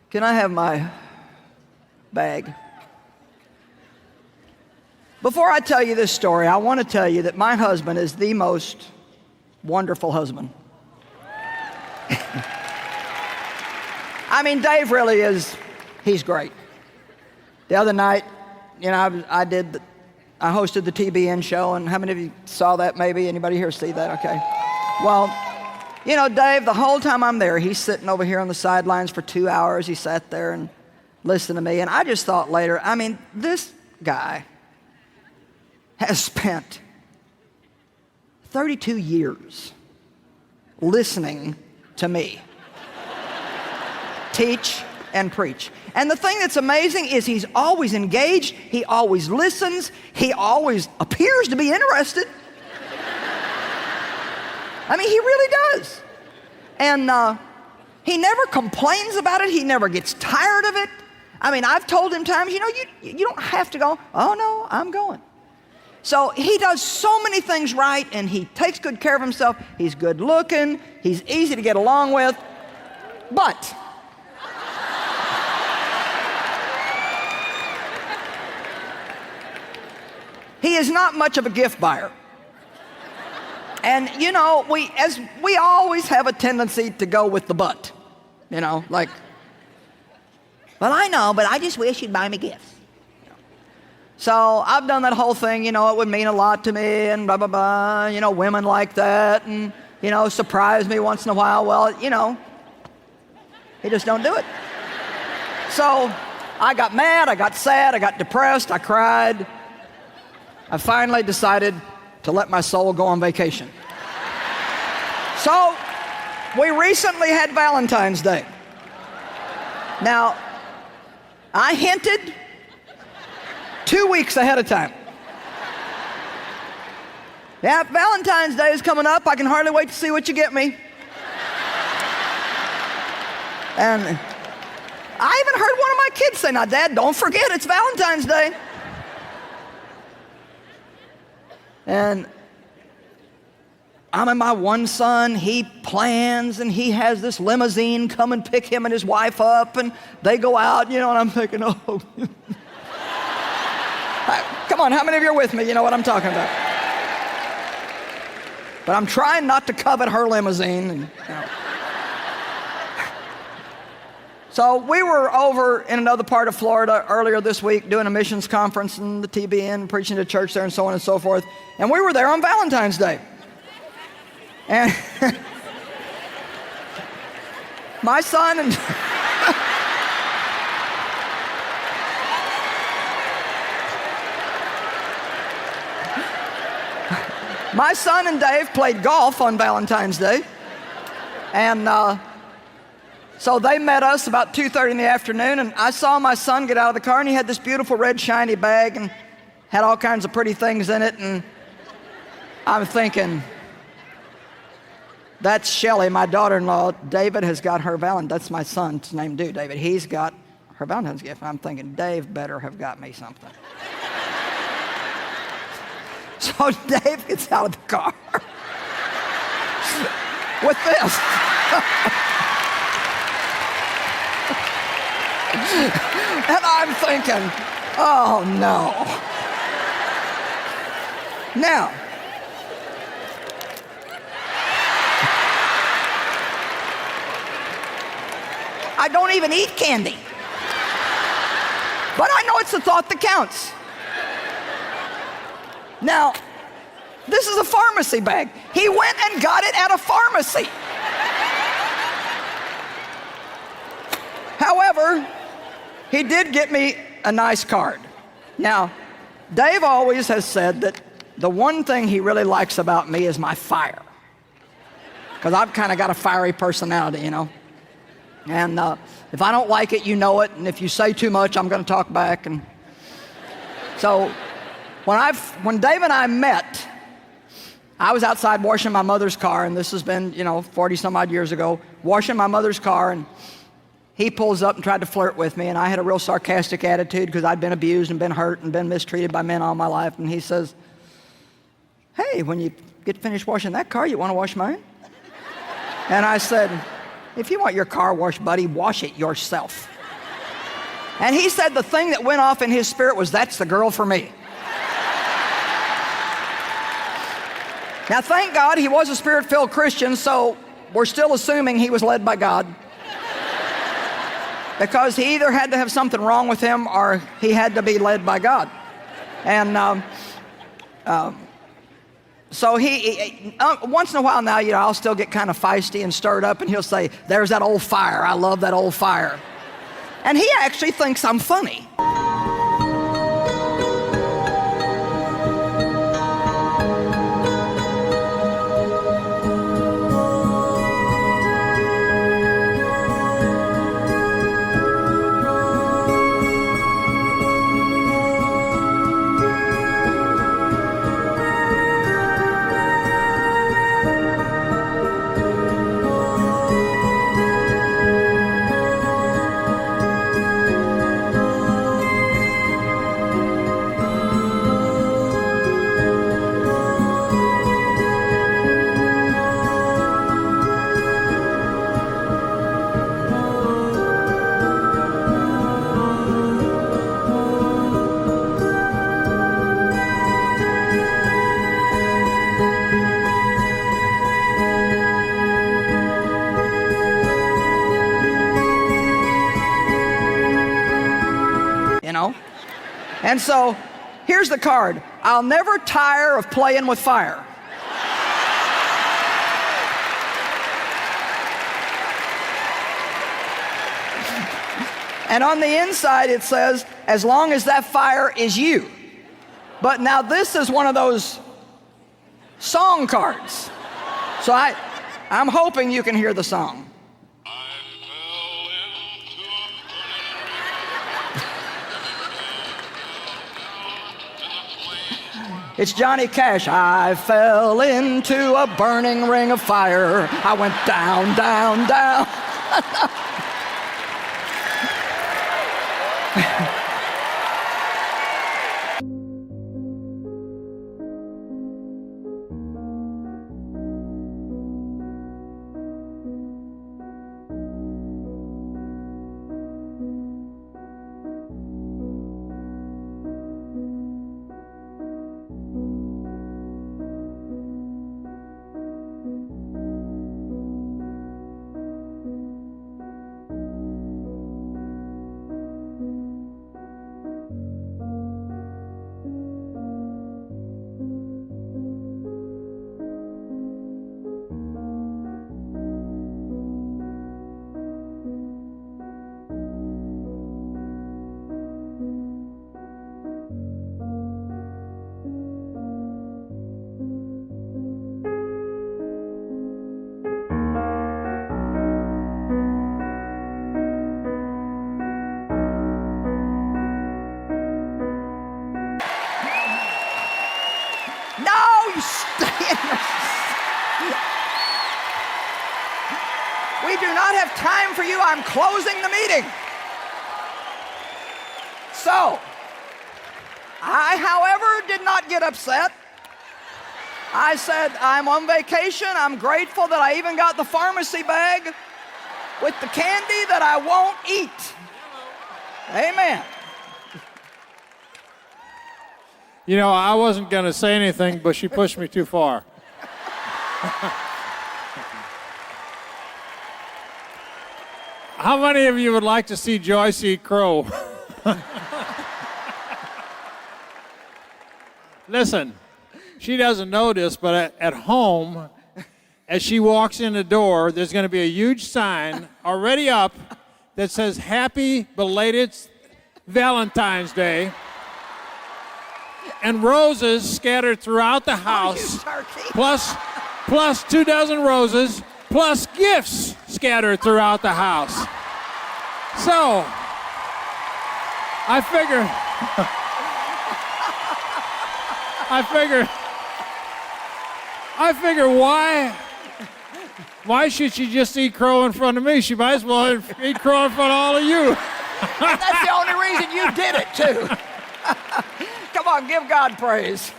Can I have my bag? Before I tell you this story, I want to tell you that my husband is the most wonderful husband. I mean, Dave really is, he's great. The other night, you know, I hosted the TBN show, and how many of you saw that maybe? Anybody here see that? Okay. Well, you know, Dave, the whole time I'm there, he's sitting over here on the sidelines for 2 hours. He sat there and listened to me, and I just thought later, I mean, this guy has spent 32 years listening to me teach and preach. And the thing that's amazing is he's always engaged, he always listens, he always appears to be interested. I mean, he really does. And he never complains about it, he never gets tired of it. I mean, I've told him times, you know, you don't have to go, oh no, I'm going. So he does so many things right, and he takes good care of himself. He's good looking, he's easy to get along with, but he is not much of a gift buyer. And you know, we always have a tendency to go with the but. You know, like, well, I know, but I just wish you'd buy me gifts. So I've done that whole thing, you know, it would mean a lot to me and blah, blah, blah, you know, women like that and, you know, surprise me once in a while. Well, you know, he just don't do it. So I got mad, I got sad, I got depressed, I cried. I finally decided to let my soul go on vacation. So we recently had Valentine's Day. Now, I hinted 2 weeks ahead of time. Yeah, Valentine's Day is coming up. I can hardly wait to see what you get me. And I even heard one of my kids say, now, Dad, don't forget it's Valentine's Day. And I'm my one son, he plans and he has this limousine come and pick him and his wife up and they go out, you know, and I'm thinking, oh. Come on, how many of you are with me? You know what I'm talking about. But I'm trying not to covet her limousine. And, you know. So we were over in another part of Florida earlier this week doing a missions conference in the TBN, preaching to church there and so on and so forth. And we were there on Valentine's Day. And my son and my son and Dave played golf on Valentine's Day. And so they met us about 2:30 in the afternoon, and I saw my son get out of the car, and he had this beautiful red shiny bag and had all kinds of pretty things in it, and I'm thinking, that's Shelley, my daughter-in-law. David has got her Valentine. That's my son's name, too, David. He's got her Valentine's gift. I'm thinking, Dave better have got me something. So Dave gets out of the car with this. And I'm thinking, oh no. Now, I don't even eat candy. But I know it's the thought that counts. Now, this is a pharmacy bag. He went and got it at a pharmacy. However, he did get me a nice card. Now, Dave always has said that the one thing he really likes about me is my fire. Because I've kind of got a fiery personality, you know. And if I don't like it, you know it. And if you say too much, I'm going to talk back. And so when Dave and I met, I was outside washing my mother's car, and this has been, 40 some odd years ago, washing my mother's car, and he pulls up and tried to flirt with me, and I had a real sarcastic attitude because I'd been abused and been hurt and been mistreated by men all my life. And he says, hey, when you get finished washing that car, you want to wash mine? And I said, if you want your car washed, buddy, wash it yourself. And he said the thing that went off in his spirit was, that's the girl for me. Now, thank God he was a Spirit-filled Christian, so we're still assuming he was led by God. Because he either had to have something wrong with him or he had to be led by God. And so he once in a while now, I'll still get kind of feisty and stirred up, and he'll say, there's that old fire. I love that old fire. And he actually thinks I'm funny. And so, here's the card. I'll never tire of playing with fire. And on the inside it says, as long as that fire is you. But now this is one of those song cards. So I'm hoping you can hear the song. It's Johnny Cash. I fell into a burning ring of fire. I went down, down, down. We do not have time for you. I'm closing the meeting. So, I, however, did not get upset. I said, I'm on vacation. I'm grateful that I even got the pharmacy bag with the candy that I won't eat. Amen. You know, I wasn't going to say anything, but she pushed me too far. How many of you would like to see Joyce eat crow? Listen, she doesn't know this, but at home, as she walks in the door, there's going to be a huge sign already up that says, Happy Belated Valentine's Day. And roses scattered throughout the house, plus 2 dozen roses, plus gifts scattered throughout the house. So, I figure why should she just eat crow in front of me? She might as well eat crow in front of all of you. That's the only reason you did it, too. Come on, give God praise.